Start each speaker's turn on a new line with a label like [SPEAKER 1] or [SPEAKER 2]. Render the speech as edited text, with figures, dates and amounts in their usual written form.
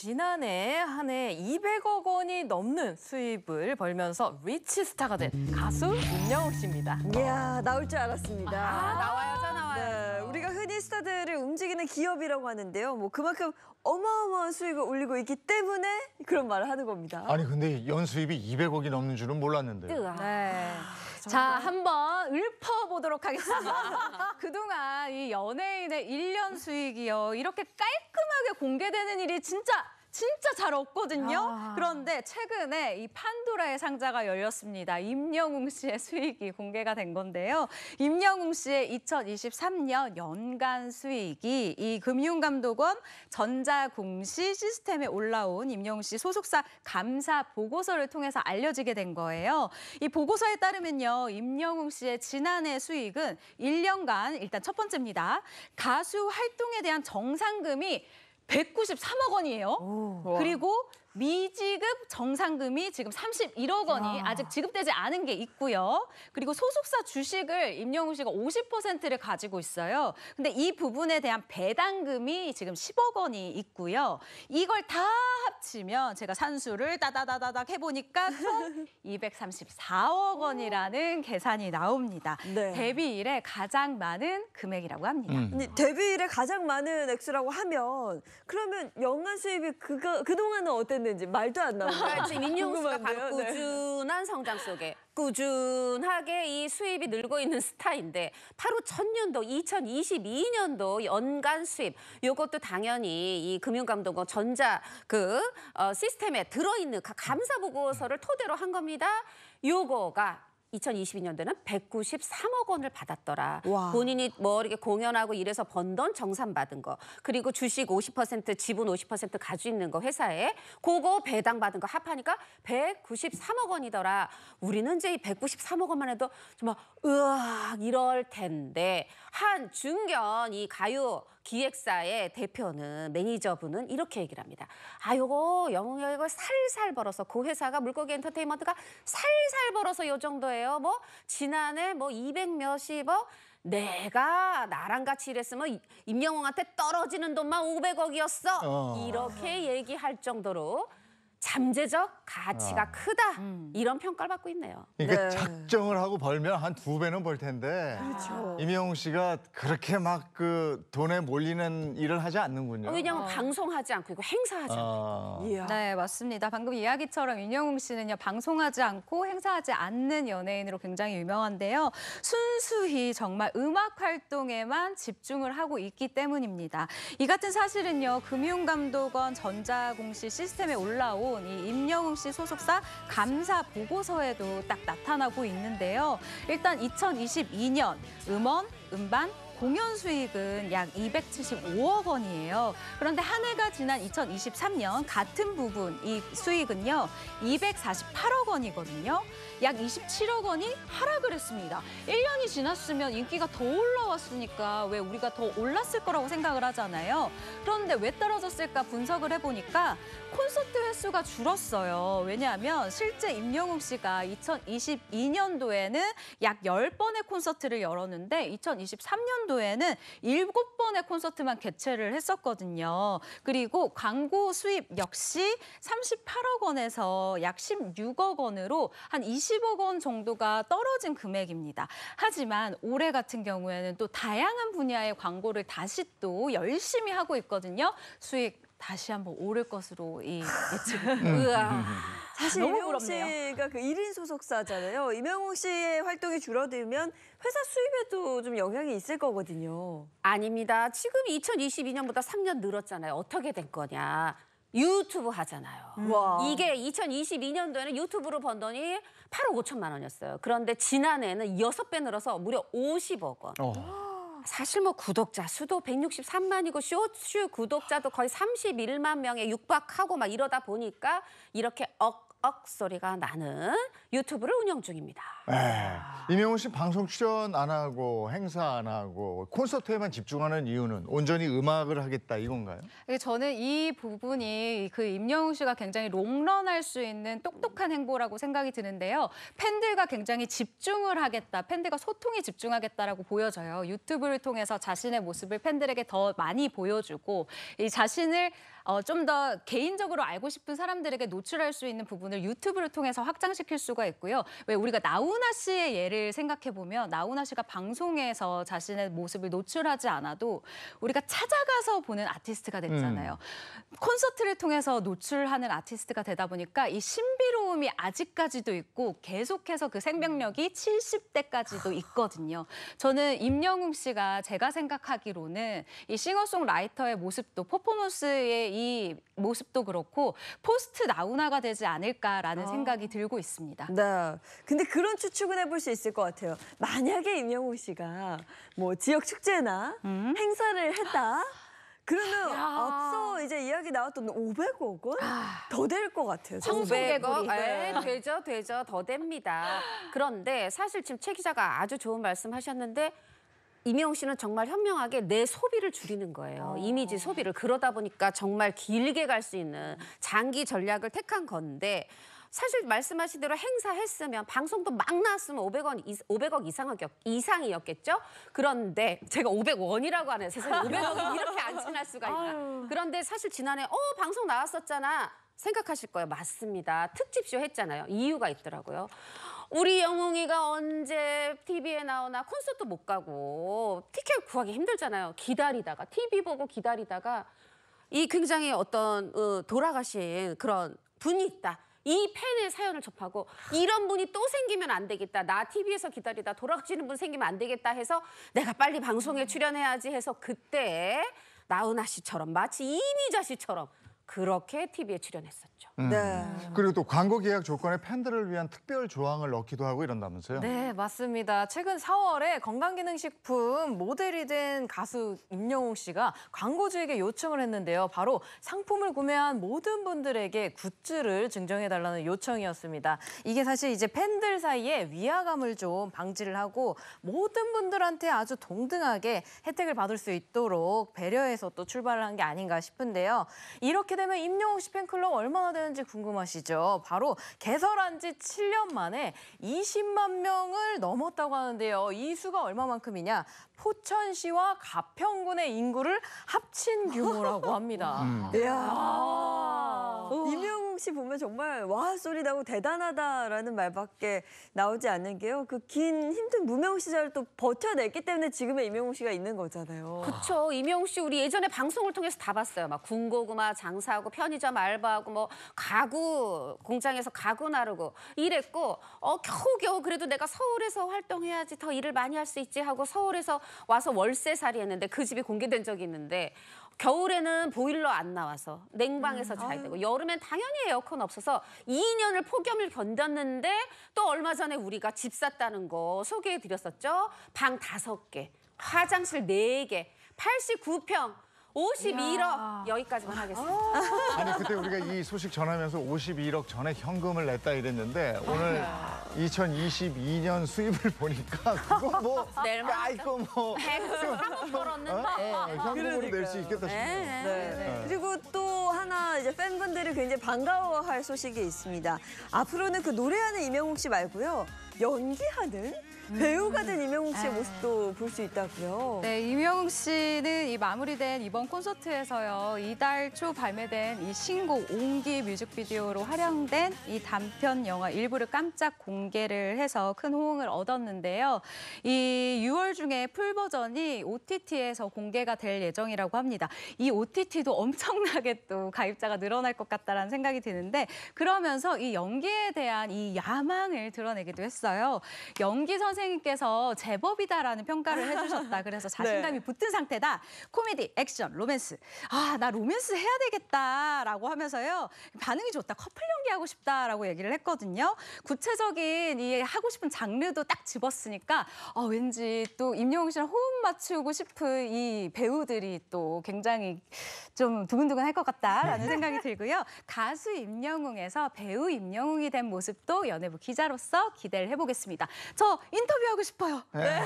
[SPEAKER 1] 지난해 한 해 200억 원이 넘는 수입을 벌면서 리치 스타가 된 가수 임영웅 씨입니다.
[SPEAKER 2] 이야, 나올 줄 알았습니다.
[SPEAKER 3] 나와야죠, 나와야죠.
[SPEAKER 2] 네, 우리가 흔히 스타들을 움직이는 기업이라고 하는데요. 뭐 그만큼 어마어마한 수익을 올리고 있기 때문에 그런 말을 하는 겁니다.
[SPEAKER 4] 아니 근데 연수입이 200억이 넘는 줄은 몰랐는데요.
[SPEAKER 1] 네. 자, 한번 읊어보도록 하겠습니다. 그동안 이 연예인의 1년 수익이요. 이렇게 깔끔하게 공개되는 일이 진짜 잘 없거든요. 그런데 최근에 이 판도라의 상자가 열렸습니다. 임영웅 씨의 수익이 공개가 된 건데요. 임영웅 씨의 2023년 연간 수익이 이 금융감독원 전자공시 시스템에 올라온 임영웅 씨 소속사 감사 보고서를 통해서 알려지게 된 거예요. 이 보고서에 따르면요. 임영웅 씨의 지난해 수익은 1년간 일단 첫 번째입니다. 가수 활동에 대한 정상금이 193억 원이에요. 그리고 미지급 정상금이 지금 31억 원이 아직 지급되지 않은 게 있고요. 그리고 소속사 주식을 임영웅 씨가 50%를 가지고 있어요. 근데 이 부분에 대한 배당금이 지금 10억 원이 있고요. 이걸 다 합치면 제가 산수를 따다다다닥 해보니까 총 234억 원이라는 계산이 나옵니다.
[SPEAKER 2] 네.
[SPEAKER 1] 데뷔 이래 가장 많은 금액이라고 합니다.
[SPEAKER 2] 근데 데뷔 이래 가장 많은 액수라고 하면 그러면 연간 수입이 그동안은 어땠는지 말도 안 나오네요.
[SPEAKER 3] 그러니까 지금 임영웅 씨가
[SPEAKER 2] 궁금한데요?
[SPEAKER 3] 바로
[SPEAKER 2] 네.
[SPEAKER 3] 꾸준한 성장 속에 꾸준하게 이 수입이 늘고 있는 스타인데 바로 전년도 2022년도 연간 수입 이것도 당연히 이 금융감독원 전자 시스템에 들어있는 감사 보고서를 토대로 한 겁니다. 요거가 2022년도에는 193억 원을 받았더라.
[SPEAKER 2] 와.
[SPEAKER 3] 본인이 뭐 이렇게 공연하고 이래서 번 돈 정산받은 거, 그리고 주식 50%, 지분 50% 가지고 있는 거 회사에 그거 배당받은 거 합하니까 193억 원이더라. 우리는 이제 이 193억 원만 해도 정말 으악 이럴 텐데 한 중견 이 가요 기획사의 대표는 매니저분은 이렇게 얘기를 합니다. 아, 요거 영웅이 이거 살살 벌어서 그 회사가 물고기 엔터테인먼트가 살살 벌어서 요 정도예요. 뭐 지난해 뭐 200 몇십억 내가 나랑 같이 일했으면 임영웅한테 떨어지는 돈만 500억이었어. 이렇게 얘기할 정도로 잠재적 가치가 크다. 이런 평가를 받고 있네요.
[SPEAKER 4] 그러니까
[SPEAKER 2] 네.
[SPEAKER 4] 작정을 하고 벌면 한 2배는 벌 텐데
[SPEAKER 2] 그렇죠.
[SPEAKER 4] 임영웅 씨가 그렇게 막 그 돈에 몰리는 일을 하지 않는군요.
[SPEAKER 3] 왜냐하면 방송하지 않고 이거 행사하지 않고.
[SPEAKER 2] 이야.
[SPEAKER 1] 네, 맞습니다. 방금 이야기처럼 임영웅 씨는요, 방송하지 않고 행사하지 않는 연예인으로 굉장히 유명한데요. 순수히 정말 음악 활동에만 집중을 하고 있기 때문입니다. 이 같은 사실은요, 금융감독원 전자공시 시스템에 올라온 이 임영웅 씨 소속사 감사 보고서에도 딱 나타나고 있는데요. 일단 2022년 음원, 음반, 공연 수익은 약 275억 원이에요. 그런데 한 해가 지난 2023년 같은 부분 이 수익은요. 248억 원이거든요. 약 27억 원이 하락을 했습니다. 1년이 지났으면 인기가 더 올라왔으니까 왜 우리가 더 올랐을 거라고 생각을 하잖아요. 그런데 왜 떨어졌을까 분석을 해보니까 콘서트 횟수가 줄었어요. 왜냐하면 실제 임영웅 씨가 2022년도에는 약 10번의 콘서트를 열었는데 2023년도에는 7번의 콘서트만 개최를 했었거든요. 그리고 광고 수입 역시 38억 원에서 약 16억 원으로 한 20억 원 정도가 떨어진 금액입니다. 하지만 올해 같은 경우에는 또 다양한 분야의 광고를 다시 또 열심히 하고 있거든요. 수익 다시 한번 오를 것으로 예측을.
[SPEAKER 3] 으아.
[SPEAKER 2] 사실
[SPEAKER 1] 너무
[SPEAKER 2] 임영웅
[SPEAKER 1] 부럽네요.
[SPEAKER 2] 씨가 그 1인 소속사잖아요. 임영웅 씨의 활동이 줄어들면 회사 수입에도 좀 영향이 있을 거거든요.
[SPEAKER 3] 아닙니다. 지금 2022년보다 3년 늘었잖아요. 어떻게 된 거냐. 유튜브 하잖아요.
[SPEAKER 2] 와.
[SPEAKER 3] 이게 2022년도에는 유튜브로 번 돈이 8억 5천만 원이었어요. 그런데 지난해에는 6배 늘어서 무려 50억 원. 사실 뭐 구독자 수도 163만이고 쇼츠 구독자도 거의 31만 명에 육박하고 막 이러다 보니까 이렇게 억억 소리가 나는 유튜브를 운영 중입니다.
[SPEAKER 4] 임영웅 씨 방송 출연 안 하고 행사 안 하고 콘서트에만 집중하는 이유는 온전히 음악을 하겠다 이건가요?
[SPEAKER 1] 저는 이 부분이 그 임영웅 씨가 굉장히 롱런할 수 있는 똑똑한 행보라고 생각이 드는데요. 팬들과 굉장히 집중을 하겠다, 팬들과 소통에 집중하겠다라고 보여져요. 유튜브를 통해서 자신의 모습을 팬들에게 더 많이 보여주고 이 자신을 좀 더 개인적으로 알고 싶은 사람들에게 노출할 수 있는 부분을 유튜브를 통해서 확장시킬 수가 있고요. 왜 우리가 나훈아 씨의 예를 생각해 보면 나훈아 씨가 방송에서 자신의 모습을 노출하지 않아도 우리가 찾아가서 보는 아티스트가 됐잖아요. 콘서트를 통해서 노출하는 아티스트가 되다 보니까 이 신비로움이 아직까지도 있고 계속해서 그 생명력이 70대까지도 있거든요. 저는 임영웅 씨가 제가 생각하기로는 이 싱어송라이터의 모습도 퍼포먼스의 이 모습도 그렇고 포스트 나훈아가 되지 않을까라는 생각이 들고 있습니다.
[SPEAKER 2] 네. 근데 그런 추측은 해볼 수 있을 것 같아요. 만약에 임영웅 씨가 뭐 지역 축제나 행사를 했다. 그러면 앞서 이제 이야기 나왔던 500억 원? 더 될 것 같아요. 저는.
[SPEAKER 3] 500억? 되죠. 더 됩니다. 그런데 사실 지금 최 기자가 아주 좋은 말씀하셨는데 임영웅 씨는 정말 현명하게 내 소비를 줄이는 거예요. 이미지 소비를. 그러다 보니까 정말 길게 갈 수 있는 장기 전략을 택한 건데 사실 말씀하신 대로 행사했으면 방송도 막 나왔으면 500억 이상이었겠죠? 그런데 제가 500원이라고 하네요. 세상에 500억이 이렇게 안 지날 수가 있나. 그런데 사실 지난해 방송 나왔었잖아. 생각하실 거예요. 맞습니다. 특집쇼 했잖아요. 이유가 있더라고요. 우리 영웅이가 언제 TV에 나오나 콘서트 못 가고 티켓 구하기 힘들잖아요. 기다리다가 TV 보고 기다리다가 이 굉장히 어떤 돌아가신 그런 분이 있다. 이 팬의 사연을 접하고 이런 분이 또 생기면 안 되겠다. 나 TV에서 기다리다 돌아가시는 분 생기면 안 되겠다 해서 내가 빨리 방송에 출연해야지 해서 그때 나훈아 씨처럼 마치 이미자 씨처럼 그렇게 TV에 출연했었죠.
[SPEAKER 2] 네.
[SPEAKER 4] 그리고 또 광고 계약 조건에 팬들을 위한 특별 조항을 넣기도 하고 이런다면서요?
[SPEAKER 5] 네, 맞습니다. 최근 4월에 건강기능식품 모델이 된 가수 임영웅 씨가 광고주에게 요청을 했는데요. 바로 상품을 구매한 모든 분들에게 굿즈를 증정해달라는 요청이었습니다. 이게 사실 이제 팬들 사이에 위화감을 좀 방지를 하고 모든 분들한테 아주 동등하게 혜택을 받을 수 있도록 배려해서 또 출발을 한 게 아닌가 싶은데요. 이렇게 되면 임영웅 씨 팬클럽 얼마나 되는지 궁금하시죠? 바로 개설한 지 7년 만에 20만 명을 넘었다고 하는데요. 이 수가 얼마만큼이냐? 포천시와 가평군의 인구를 합친 규모라고 합니다.
[SPEAKER 2] 이야. 임영웅 씨 보면 정말 와 소리 나고 대단하다라는 말밖에 나오지 않는 게요. 그 긴 힘든 무명 시절을 또 버텨냈기 때문에 지금의 임영웅 씨가 있는 거잖아요.
[SPEAKER 3] 그렇죠. 임영웅 씨 우리 예전에 방송을 통해서 다 봤어요. 막 군고구마 장사하고 편의점 알바하고 뭐 가구 공장에서 가구 나르고 이랬고 겨우겨우 그래도 내가 서울에서 활동해야지 더 일을 많이 할 수 있지 하고 서울에서 와서 월세살이 했는데 그 집이 공개된 적이 있는데 겨울에는 보일러 안 나와서 냉방에서 자야 되고 여름엔 당연히 에어컨 없어서 2년을 폭염을 견뎠는데 또 얼마 전에 우리가 집 샀다는 거 소개해드렸었죠. 방 5개, 화장실 4개, 89평. 51억 여기까지만 하겠습니다.
[SPEAKER 4] 아니 그때 우리가 이 소식 전하면서 51억 전에 현금을 냈다 이랬는데 오늘 2022년 수입을 보니까 그거 뭐 이거 뭐
[SPEAKER 3] 103억 벌었는데
[SPEAKER 4] 현금으로 낼 수 있겠다 싶네요.
[SPEAKER 2] 네. 그리고 또 하나 이제 팬분들이 굉장히 반가워할 소식이 있습니다. 앞으로는 그 노래하는 임영웅 씨 말고요. 연기하는 배우가 된 임영웅 씨의 모습도 볼 수 있다고요.
[SPEAKER 1] 네, 임영웅 씨는 이 마무리된 이번 콘서트에서요. 이달 초 발매된 이 신곡 온기 뮤직비디오로 활용된 이 단편 영화 일부를 깜짝 공개를 해서 큰 호응을 얻었는데요. 이 6월 중에 풀 버전이 OTT에서 공개가 될 예정이라고 합니다. 이 OTT도 엄청나게 또 가입자가 늘어날 것 같다라는 생각이 드는데 그러면서 이 연기에 대한 이 야망을 드러내기도 했어요. 연기 선생님께서 제법이다라는 평가를 해주셨다. 그래서 자신감이 붙은 상태다. 코미디, 액션, 로맨스. 나 로맨스 해야 되겠다라고 하면서요. 반응이 좋다. 커플 연기하고 싶다라고 얘기를 했거든요. 구체적인 이 하고 싶은 장르도 딱 집었으니까 왠지 또 임영웅 씨랑 호흡 맞추고 싶은 이 배우들이 또 굉장히 좀 두근두근 할 것 같다라는 생각이 들고요. 가수 임영웅에서 배우 임영웅이 된 모습도 연예부 기자로서 기대를 해보겠습니다. 저 인터뷰하고 싶어요.
[SPEAKER 4] 네.